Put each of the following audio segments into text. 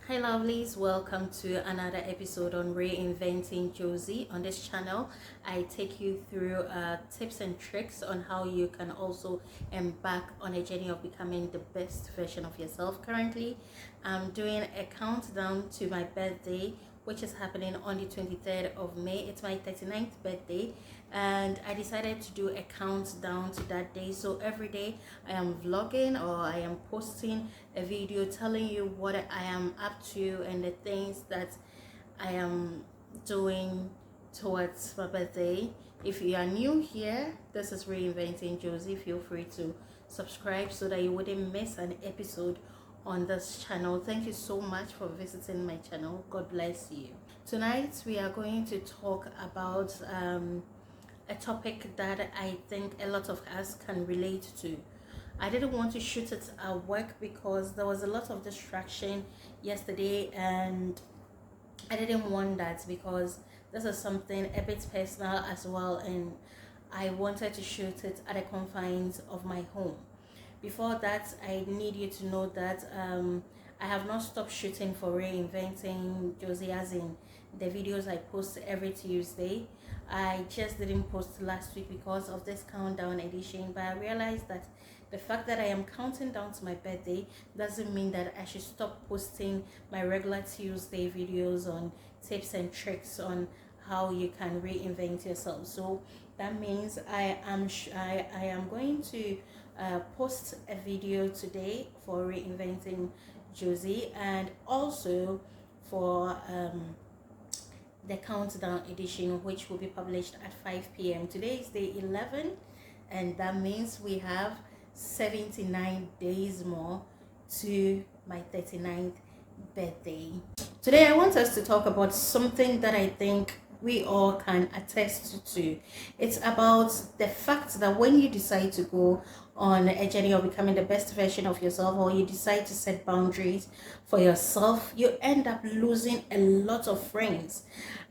Hi lovelies, welcome to another episode on Reinventing Josie. On this channel, I take you through tips and tricks on how you can also embark on a journey of becoming the best version of yourself. Currently, I'm doing a countdown to my birthday, which is happening on the 23rd of May. It's my 39th birthday, and I decided to do a countdown to that day. So every day I am vlogging or I am posting a video telling you what I am up to and the things that I am doing towards my birthday. If you are new here, this is Reinventing Josie. Feel free to subscribe so that you wouldn't miss an episode on this channel. Thank you so much for visiting my channel. God bless you. Tonight we are going to talk about a topic that I think a lot of us can relate to. I didn't want to shoot it at work because there was a lot of distraction yesterday, and I didn't want that because this is something a bit personal as well, and I wanted to shoot it at the confines of my home. Before that, I need you to know that I have not stopped shooting for Reinventing Josie, as in the videos I post every Tuesday. I just didn't post last week because of this countdown edition, but I realized that the fact that I am counting down to my birthday doesn't mean that I should stop posting my regular Tuesday videos on tips and tricks on how you can reinvent yourself. So that means I am going to post a video today for Reinventing Josie, and also for the countdown edition, which will be published at 5 p.m. Today is day 11, and that means we have 79 days more to my 39th birthday. Today I want us to talk about something that I think we all can attest to. It's about the fact that when you decide to go on a journey of becoming the best version of yourself, or you decide to set boundaries for yourself, you end up losing a lot of friends.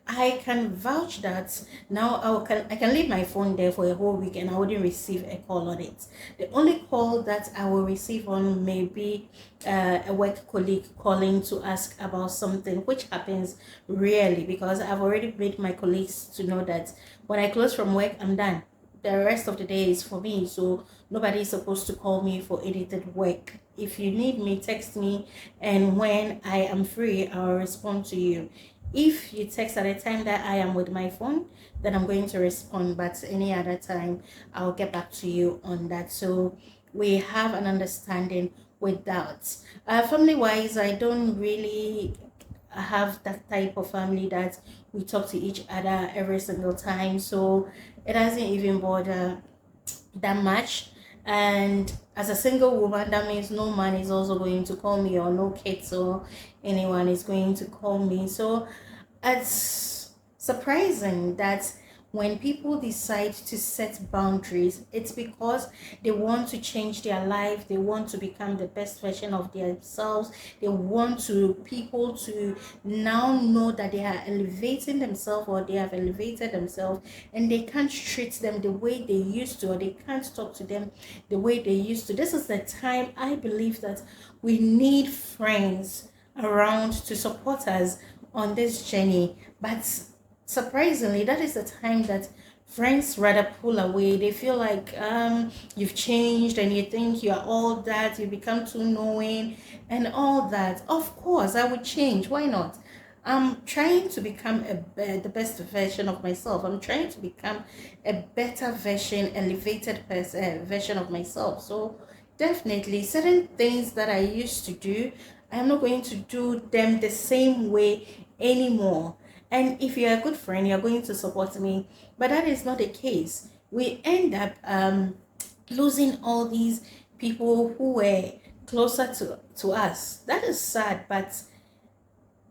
I can vouch that now I can leave my phone there for a whole week and I wouldn't receive a call on it. The only call that I will receive on may be a work colleague calling to ask about something, which happens rarely because I've already made my colleagues to know that when I close from work, I'm done. The rest of the day is for me, so nobody is supposed to call me for edited work. If you need me, text me, and when I am free, I'll respond to you. If you text at a time that I am with my phone, then I'm going to respond, but any other time I'll get back to you on that. So we have an understanding with that. Family wise, I don't really have that type of family that we talk to each other every single time, so it doesn't even bother that much. And as a single woman, that means no man is also going to call me, or no kids or anyone is going to call me. So it's surprising that when people decide to set boundaries, it's because they want to change their life, they want to become the best version of themselves, they want to people to now know that they are elevating themselves, or they have elevated themselves, and they can't treat them the way they used to, or they can't talk to them the way they used to. This is the time I believe that we need friends around to support us on this journey. But surprisingly, that is the time that friends rather pull away. They feel like you've changed, and you think you're all that, you become too knowing and all that. Of course I would change, why not? I'm trying to become the best version of myself. I'm trying to become a better version, elevated version of myself. So definitely certain things that I used to do, I'm not going to do them the same way anymore. And if you're a good friend, you're going to support me. But that is not the case. We end up losing all these people who were closer to us. That is sad, but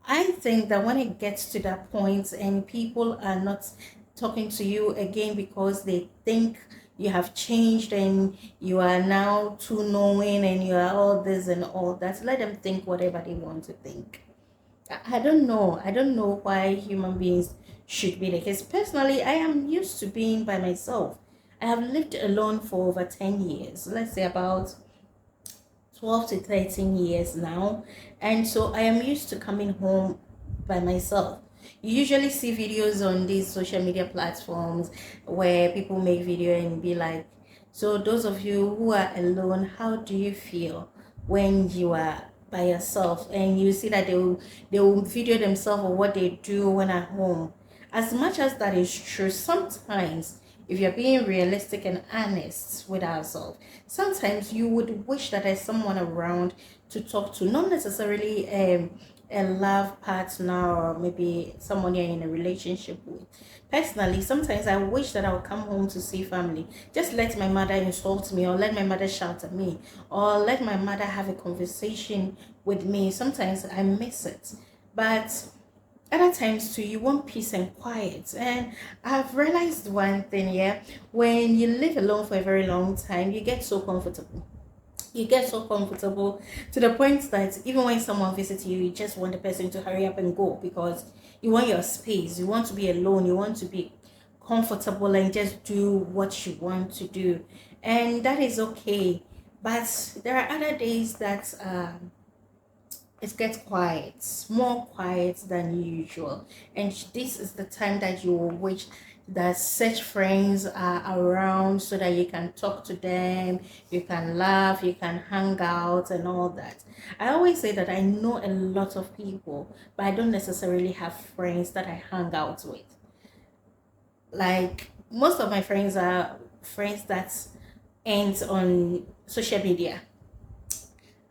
I think that when it gets to that point and people are not talking to you again because they think you have changed and you are now too knowing and you are all this and all that, let them think whatever they want to think. I don't know. I don't know why human beings should be like this. Personally, I am used to being by myself. I have lived alone for over 10 years. Let's say about 12 to 13 years now, and so I am used to coming home by myself. You usually see videos on these social media platforms where people make video and be like, so those of you who are alone, how do you feel when you are by yourself? And you see that they will video themselves or what they do when at home. As much as that is true, sometimes if you're being realistic and honest with ourselves, sometimes you would wish that there's someone around to talk to, not necessarily a love partner or maybe someone you're in a relationship with. Personally, sometimes I wish that I would come home to see family. Just let my mother insult me, or let my mother shout at me, or let my mother have a conversation with me. Sometimes I miss it. But other times too, you want peace and quiet. And I've realized one thing, yeah, when you live alone for a very long time, you get so comfortable. You get so comfortable to the point that even when someone visits you, you just want the person to hurry up and go, because you want your space, you want to be alone, you want to be comfortable and just do what you want to do. And that is okay. But there are other days that it gets quiet, more quiet than usual. And this is the time that you will wish that such friends are around so that you can talk to them, you can laugh, you can hang out, and all that. I always say that I know a lot of people, but I don't necessarily have friends that I hang out with. Like, most of my friends are friends that ends on social media.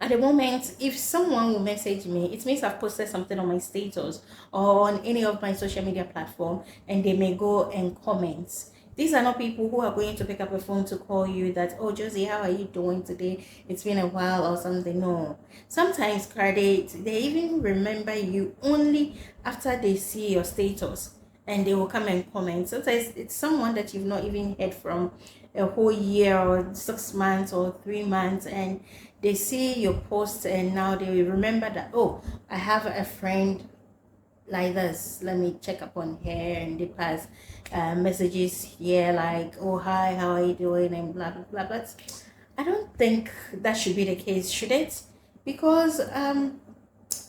At the moment, if someone will message me, it means I've posted something on my status or on any of my social media platform, and they may go and comment. These are not people who are going to pick up a phone to call you that, oh, Josie, how are you doing today? It's been a while or something. No. Sometimes they even remember you only after they see your status, and they will come and comment. Sometimes it's someone that you've not even heard from a whole year or 6 months or 3 months, and they see your post and now they will remember that, oh, I have a friend like this, let me check up on her, and they pass messages here like, oh, hi, how are you doing, and blah blah blah. But I don't think that should be the case, should it? Because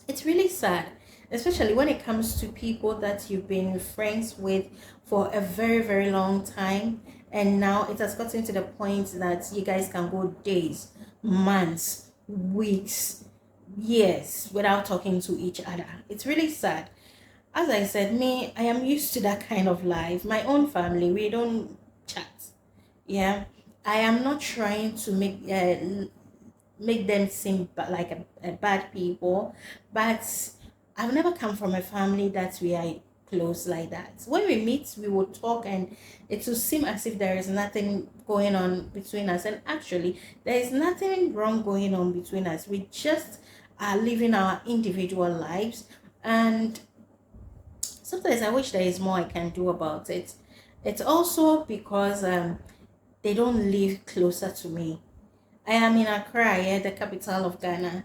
it's really sad, especially when it comes to people that you've been friends with for a very, very long time. And now it has gotten to the point that you guys can go days, months, weeks, years without talking to each other. It's really sad. As I said, me, I am used to that kind of life. My own family, we don't chat. Yeah. I am not trying to make them seem like a bad people, but I've never come from a family that we are close like that. When we meet, we will talk, and it will seem as if there is nothing going on between us. And actually, there is nothing wrong going on between us. We just are living our individual lives. And sometimes I wish there is more I can do about it. It's also because they don't live closer to me. I am in Accra, yeah, the capital of Ghana.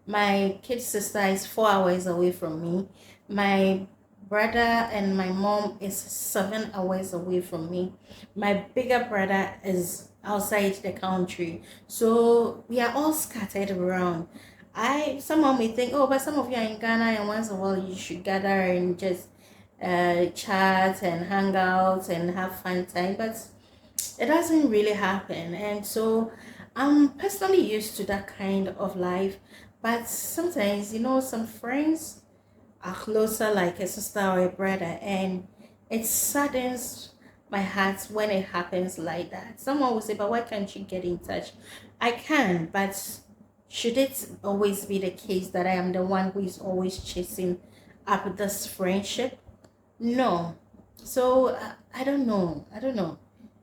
My kid sister is 4 hours away from me. My brother and my mom is 7 hours away from me. My bigger brother is outside the country. So we are all scattered around. Someone may think, oh, but some of you are in Ghana, and once in a while you should gather and just chat and hang out and have fun time. But it doesn't really happen. And so I'm personally used to that kind of life. But sometimes, some friends are closer like a sister or a brother, and it saddens my heart when it happens like that. Someone will say, but why can't you get in touch? I can, but should it always be the case that I am the one who is always chasing up this friendship? No. So I don't know. I don't know.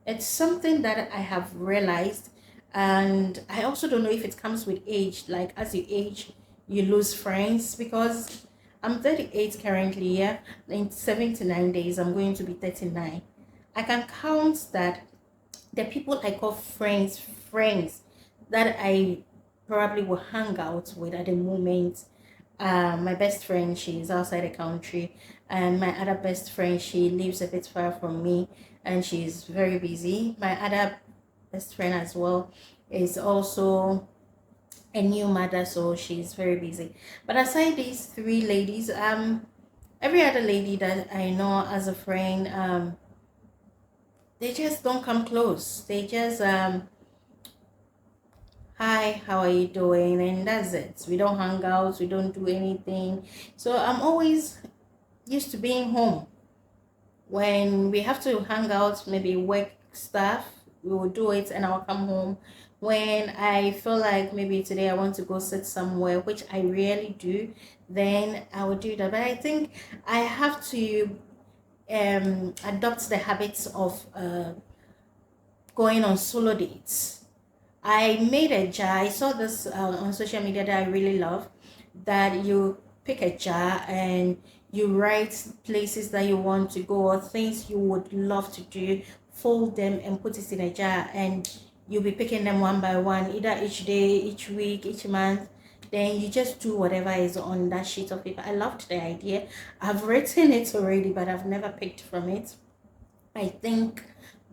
It's something that I have realized, and I also don't know if it comes with age. Like, as you age, you lose friends, because I'm 38 currently. Yeah, in 79 days, I'm going to be 39. I can count that the people I call friends that I probably will hang out with at the moment. My best friend, she's outside the country, and my other best friend, she lives a bit far from me, and she's very busy. My other best friend as well is also a new mother, so she's very busy. But aside these three ladies, every other lady that I know as a friend, they just don't come close. They just hi, how are you doing? And that's it. We don't hang out, we don't do anything. So I'm always used to being home. When we have to hang out, maybe work stuff, we will do it and I'll come home. When I feel like maybe today I want to go sit somewhere, which I rarely do, then I will do that. But I think I have to adopt the habits of going on solo dates. I made a jar. I saw this on social media that I really love. That you pick a jar and you write places that you want to go or things you would love to do, fold them and put it in a jar, and you'll be picking them one by one, either each day, each week, each month. Then you just do whatever is on that sheet of paper. I loved the idea. I've written it already, but I've never picked from it. I think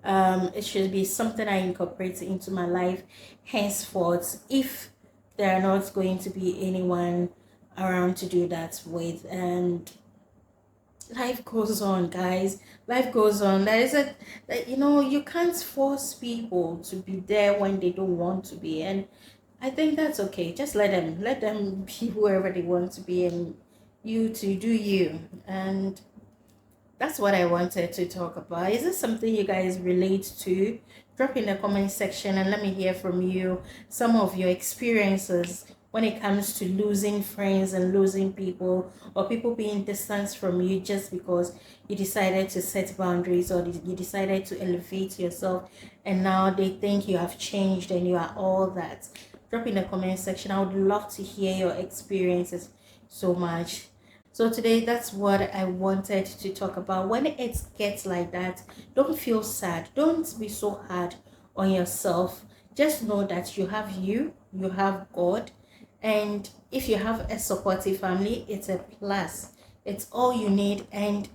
it should be something I incorporate into my life henceforth if there are not going to be anyone around to do that with. And life goes on, guys. Life goes on. There is a that you can't force people to be there when they don't want to be, and I think that's okay. Just let them be whoever they want to be, and you to do you. And that's what I wanted to talk about. Is this something you guys relate to? Drop in the comment section and let me hear from you some of your experiences when it comes to losing friends and losing people, or people being distanced from you just because you decided to set boundaries, or you decided to elevate yourself and now they think you have changed and you are all that. Drop in the comment section. I would love to hear your experiences so much. So today, that's what I wanted to talk about. When it gets like that, don't feel sad. Don't be so hard on yourself. Just know that you have God, and if you have a supportive family, it's a plus. It's all you need, and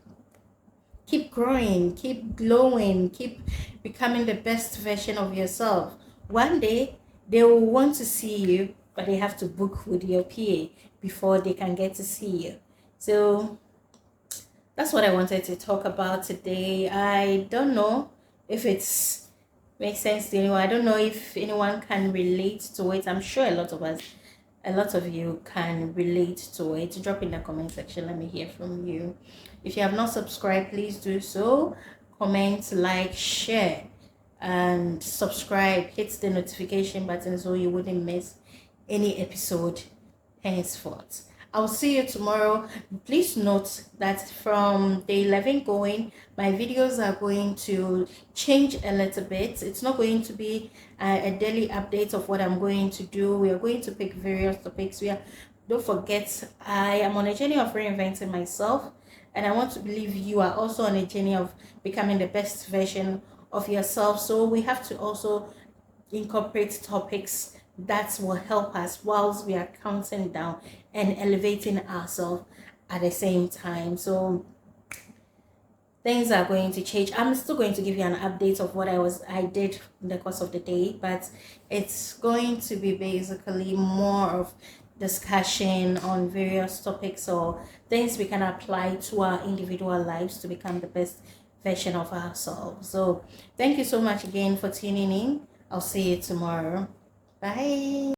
keep growing, keep glowing, keep becoming the best version of yourself. One day, they will want to see you, but they have to book with your PA before they can get to see you. So that's what I wanted to talk about today. I don't know if it's makes sense to anyone. I don't know if anyone can relate to it. I'm sure a lot of you can relate to it. Drop in the comment section. Let me hear from you. If you have not subscribed, please do so. Comment, like, share, and subscribe. Hit the notification button so you wouldn't miss any episode henceforth. I'll see you tomorrow. Please note that from day 11 going, my videos are going to change a little bit. It's not going to be a daily update of what I'm going to do. We are going to pick various topics. Don't forget, I am on a journey of reinventing myself, and I want to believe you are also on a journey of becoming the best version of yourself. So we have to also incorporate topics that will help us whilst we are counting down and elevating ourselves at the same time. So things are going to change. I'm still going to give you an update of what I did in the course of the day, but it's going to be basically more of discussion on various topics or things we can apply to our individual lives to become the best version of ourselves. So thank you so much again for tuning in. I'll see you tomorrow. Bye.